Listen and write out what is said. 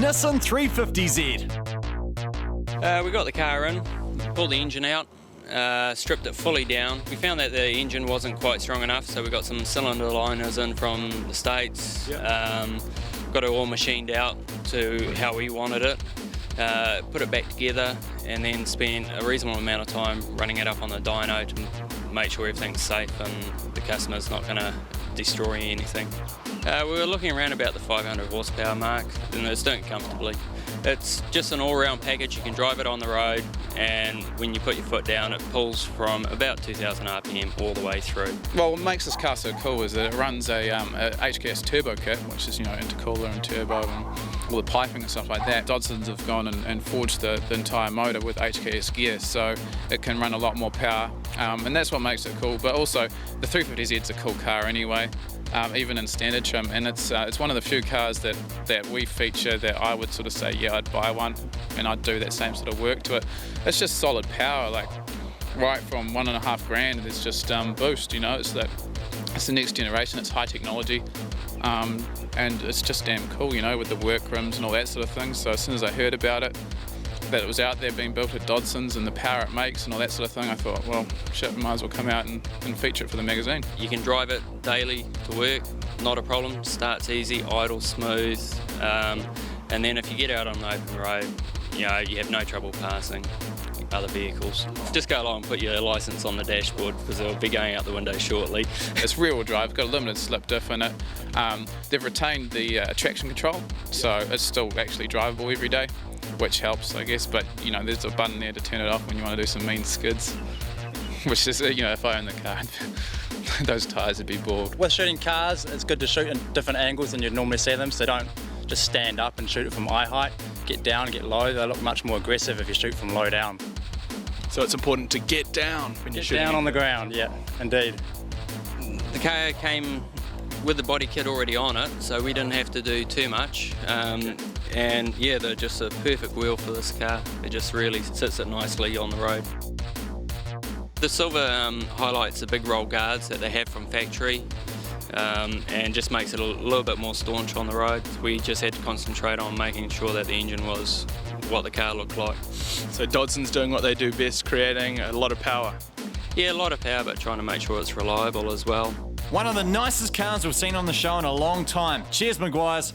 Nissan 350Z. We got the car in, pulled the engine out, stripped it fully down. We found that the engine wasn't quite strong enough, so we got some cylinder liners in from the States. Got it all machined out to how we wanted it, put it back together, and then spent a reasonable amount of time running it up on the dyno to make sure everything's safe and the customer's not going to destroy anything. We were looking around about the 500 horsepower mark, and it's doing comfortably. It's just an all-round package. You can drive it on the road, and when you put your foot down, it pulls from about 2,000 RPM all the way through. Well, what makes this car so cool is that it runs a HKS turbo kit, which is, intercooler and turbo and all the piping and stuff like that. Dodsons have gone and forged the entire motor with HKS gear, so it can run a lot more power, and that's what makes it cool. But also, the 350Z is a cool car anyway. Even in standard trim, and it's one of the few cars that we feature that I would sort of say, yeah, I'd buy one and I'd do that same sort of work to it. It's just solid power, like right from $1,500, it's just boost, it's the next generation, it's high technology, and it's just damn cool, with the work rims and all that sort of thing. So as soon as I heard about it, that it was out there being built at Dodson's and the power it makes and all that sort of thing, I thought, well, shit, we might as well come out and feature it for the magazine. You can drive it daily to work, not a problem. Starts easy, idles smooth, and then if you get out on the open road, you have no trouble passing other vehicles. Just go along and put your licence on the dashboard because it'll be going out the window shortly. It's rear-wheel drive, got a limited slip diff in it. They've retained the traction control, so it's still actually drivable every day, which helps, I guess, but there's a button there to turn it off when you want to do some mean skids, which is, if I own the car, those tyres would be bored. With shooting cars, it's good to shoot in different angles than you'd normally see them, so don't just stand up and shoot it from eye height. Get down, get low, they look much more aggressive if you shoot from low down. So it's important to get down when you're shooting. Get down on the ground, yeah, indeed. The car came with the body kit already on it, so we didn't have to do too much. And yeah, they're just a perfect wheel for this car. It just really sits it nicely on the road. The silver highlights the big roll guards that they have from factory, and just makes it a little bit more staunch on the road. We just had to concentrate on making sure that the engine was what the car looked like. So Dodson's doing what they do best, creating a lot of power. Yeah, a lot of power, but trying to make sure it's reliable as well. One of the nicest cars we've seen on the show in a long time. Cheers, Maguires.